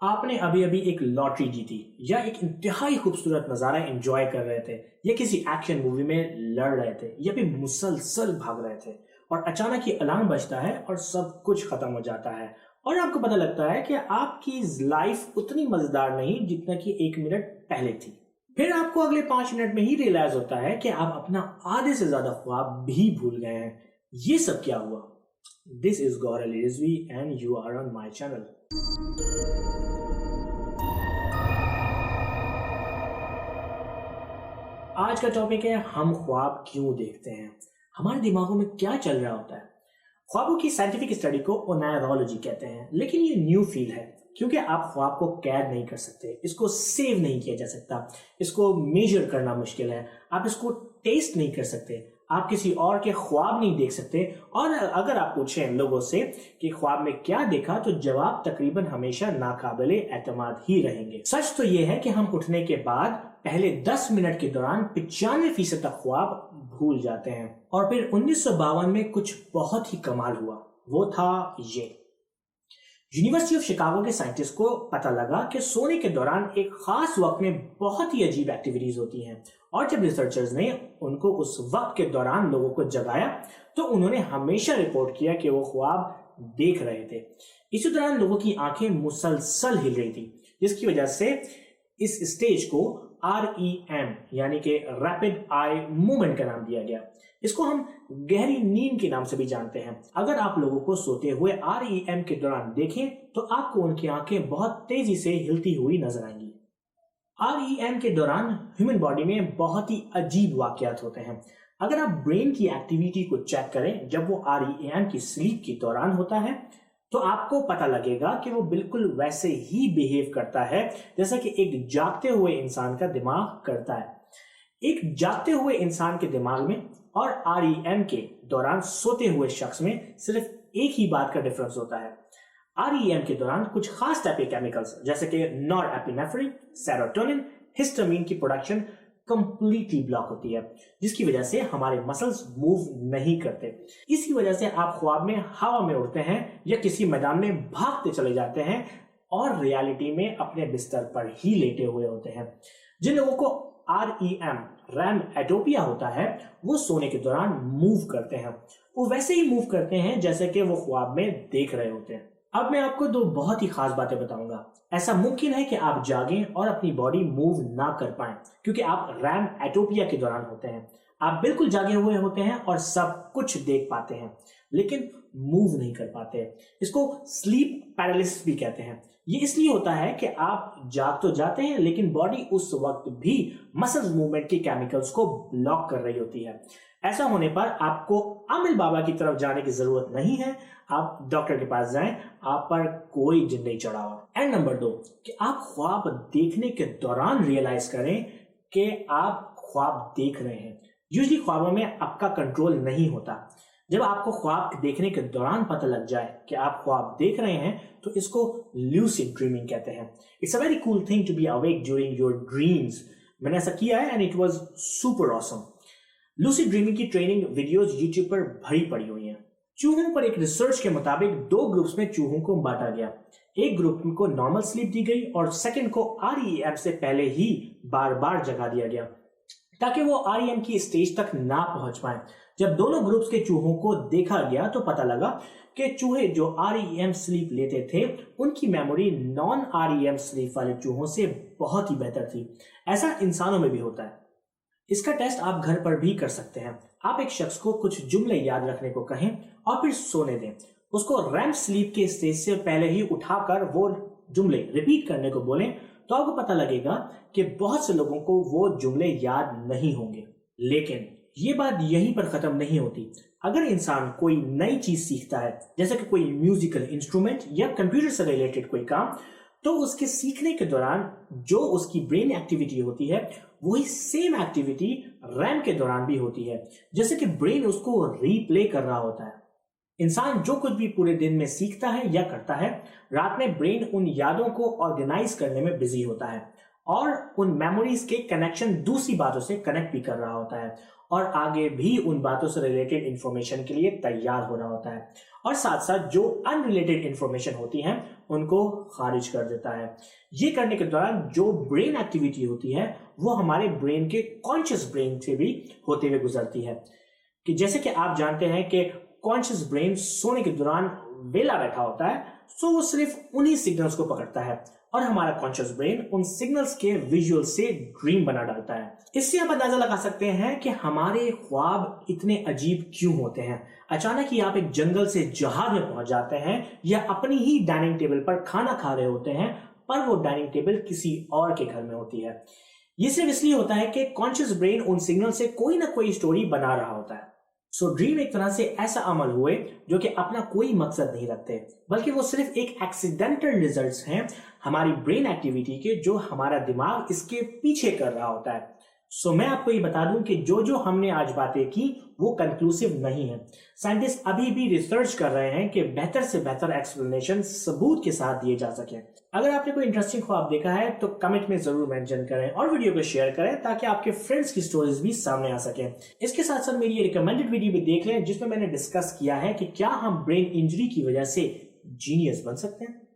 आपने अभी अभी एक लॉटरी जीती या एक इंतहाई खूबसूरत नजारा एंजॉय कर रहे थे या किसी एक्शन मूवी में लड़ रहे थे या फिर मुसलसल भाग रहे थे और अचानक ही अलार्म बजता है और सब कुछ खत्म हो जाता है और आपको पता लगता है कि आपकी लाइफ उतनी मजेदार नहीं जितना कि 1 मिनट पहले थी। फिर आपको अगले 5 मिनट में ही रियलाइज होता है कि आप अपना आधे से ज्यादा ख्वाब भी भूल गए हैं। ये सब क्या हुआ? This is Gaurav Rizvi and you are on my channel. आज का टॉपिक है हम ख्वाब क्यों देखते हैं, हमारे दिमागों में क्या चल रहा होता है। ख्वाबों की साइंटिफिक स्टडी को ओनायरोलॉजी कहते हैं, लेकिन ये न्यू फील्ड है क्योंकि आप ख्वाब को कैद नहीं कर सकते, इसको सेव नहीं किया जा सकता, इसको मेजर करना मुश्किल है, आप इसको टेस्ट नहीं कर सकते, आप किसी और के ख्वाब नहीं देख सकते। और अगर आप पूछें लोगों से कि ख्वाब में क्या देखा तो जवाब तकरीबन हमेशा नाकाबिले एतमाद ही रहेंगे। सच तो यह है कि हम उठने के बाद पहले 10 मिनट के दौरान 95% तक ख्वाब भूल जाते हैं। और फिर 1952 में कुछ बहुत ही कमाल हुआ, वो था ये। यूनिवर्सिटी ऑफ शिकागो के साइंटिस्ट को पता लगा कि सोने के दौरान एक खास वक्त में बहुत ही अजीब एक्टिविटीज होती हैं और जब रिसर्चर्स ने उनको उस वक्त के दौरान लोगों को जगाया तो उन्होंने हमेशा रिपोर्ट किया कि वो ख्वाब देख रहे थे। इसी दौरान लोगों की आंखें मुसलसल हिल रही थी, जिसकी वजह से इस स्टेज को REM यानी कि रैपिड आई मूवमेंट का नाम दिया गया। इसको हम गहरी नींद के नाम से भी जानते हैं। अगर आप लोगों को सोते हुए REM के दौरान देखें तो आपको उनकी आंखें बहुत तेजी से हिलती हुई नजर आएंगी। REM के दौरान ह्यूमन बॉडी में बहुत ही अजीब वाकयात होते हैं। अगर आप ब्रेन की एक्टिविटी को चेक करें जब वो REM की स्लीप के दौरान होता है तो आपको पता लगेगा कि वो बिल्कुल वैसे ही बिहेव करता है जैसा कि एक जागते हुए इंसान का दिमाग करता है। एक जागते हुए इंसान के दिमाग में और REM के दौरान सोते हुए शख्स में सिर्फ एक ही बात का डिफरेंस होता है। REM के दौरान कुछ खास टाइप के केमिकल्स जैसे कि नॉरएपिनेफ्रिन, सेरोटोनिन, हिस्टामिन की प्रोडक्शन कंप्लीटली ब्लॉक होती है, जिसकी वजह से हमारे मसल्स मूव नहीं करते। इसी वजह से आप ख्वाब में हवा में उड़ते हैं या किसी मैदान में भागते चले जाते हैं और रियलिटी में अपने बिस्तर पर ही लेटे हुए होते हैं। जिन लोगों को REM एटोपिया होता है वो सोने के दौरान मूव करते हैं, वो वैसे ही मूव करते हैं जैसे कि वो ख्वाब में देख रहे होते हैं। अब मैं आपको 2 बहुत ही खास बातें बताऊंगा। ऐसा मुमकिन है कि आप जागें और अपनी बॉडी मूव ना कर पाएं क्योंकि आप रैम एटोपिया के दौरान होते हैं। आप बिल्कुल जागे हुए होते हैं और सब कुछ देख पाते हैं लेकिन मूव नहीं कर पाते। इसको स्लीप पैरालिसिस भी कहते हैं। ये इसलिए होता है कि आप जाग तो जाते हैं लेकिन बॉडी उस वक्त भी मसल्स मूवमेंट के केमिकल्स को ब्लॉक कर रही होती है। ऐसा होने पर आपको आमिल बाबा की तरफ जाने की जरूरत नहीं है, आप डॉक्टर के पास जाएं, आप पर कोई जिन नहीं चढ़ा हुआ। एंड नंबर 2 कि आप ख्वाब देखने के दौरान रियलाइज करें कि आप ख्वाब देख रहे हैं। यूजुअली ख्वाबों में आपका कंट्रोल नहीं होता। जब आपको ख्वाब देखने के दौरान पता लग जाए कि आप ख्वाब देख रहे हैं तो इसको ल्यूसिड ड्रीमिंग कहते हैं। It's a very cool thing to be awake during your dreams. मैंने ऐसा किया है and it was super awesome. Lucid dreaming की ट्रेनिंग वीडियोस यूट्यूब पर भरी पड़ी हुई हैं। चूहों पर एक रिसर्च के मुताबिक 2 ग्रुप्स में चूहों को बांटा गया। एक ग्रुप को नॉर्मल स्लीप दी गई और सेकंड को REM से पहले ही बार बार जगा दिया गया ताकि वो REM की स्टेज तक ना पहुंच पाए। जब दोनों ग्रुप्स के चूहों को देखा गया तो पता लगा कि चूहे जो REM स्लीप लेते थे उनकी मेमोरी नॉन REM स्लीप वाले चूहों से बहुत ही बेहतर थी। ऐसा इंसानों में भी होता है। इसका टेस्ट आप घर पर भी कर सकते हैं। आप एक शख्स को कुछ जुमले याद रखने को कहें और फिर सोने दें। उसको रैम स्लीप के स्टेज से पहले ही उठाकर वो जुमले रिपीट करने को बोलें तो आपको पता लगेगा कि बहुत से लोगों को वो जुमले याद नहीं होंगे। लेकिन ये बात यहीं पर खत्म नहीं होती। अगर इंसान कोई नई चीज सीखता है जैसे कि कोई म्यूजिकल इंस्ट्रूमेंट या कंप्यूटर से रिलेटेड कोई काम, तो उसके सीखने के दौरान जो उसकी ब्रेन एक्टिविटी होती है वही सेम एक्टिविटी रैम के दौरान भी होती है, जैसे कि ब्रेन उसको रीप्ले कर रहा होता है। इंसान जो कुछ भी पूरे दिन में सीखता है या करता है, रात में ब्रेन उन यादों को ऑर्गेनाइज करने में बिजी होता है और उन मेमोरीज के कनेक्शन दूसरी बातों से कनेक्ट भी कर रहा होता है और आगे भी उन बातों से रिलेटेड इंफॉर्मेशन के लिए तैयार हो रहा होता है। और साथ साथ जो अनरिलेटेड इंफॉर्मेशन होती है उनको खारिज कर देता है। ये करने के दौरान जो ब्रेन एक्टिविटी होती है वो हमारे ब्रेन के कॉन्शियस ब्रेन से भी होते हुए गुजरती है। कि जैसे कि आप जानते हैं कि कॉन्शियस ब्रेन सोने के दौरान वेला बैठा होता है, सो वो सिर्फ उन्हीं सिग्नल्स को पकड़ता है और हमारा कॉन्शियस ब्रेन उन सिग्नल्स के विजुअल से ड्रीम बना डालता है। इससे आप अंदाजा लगा सकते हैं कि हमारे ख्वाब इतने अजीब क्यों होते हैं। अचानक ही आप एक जंगल से जहाज में पहुंच जाते हैं या अपनी ही डाइनिंग टेबल पर खाना खा रहे होते हैं, पर वो डाइनिंग टेबल किसी और के घर में होती है। ये सिर्फ इसलिए होता है कि कॉन्शियस ब्रेन उन सिग्नल से कोई ना कोई स्टोरी बना रहा होता है। सो ड्रीम एक तरह से ऐसा अमल हुए जो कि अपना कोई मकसद नहीं रखते, बल्कि वो सिर्फ एक एक्सीडेंटल रिजल्ट्स हैं हमारी ब्रेन एक्टिविटी के, जो हमारा दिमाग इसके पीछे कर रहा होता है। सो मैं आपको ये बता दूं कि जो हमने आज बातें की वो कंक्लूसिव नहीं है। साइंटिस्ट अभी भी रिसर्च कर रहे हैं कि बेहतर से बेहतर एक्सप्लेनेशन सबूत के साथ दिए जा सके। अगर आपने कोई इंटरेस्टिंग ख्वाब देखा है तो कमेंट में जरूर मेंशन करें और वीडियो को शेयर करें ताकि आपके फ्रेंड्स की स्टोरीज भी सामने आ सके। इसके साथ साथ मेरी ये रिकमेंडेड वीडियो भी देख लें जिसमें मैंने डिस्कस किया है कि क्या हम ब्रेन इंजरी की वजह से जीनियस बन सकते हैं।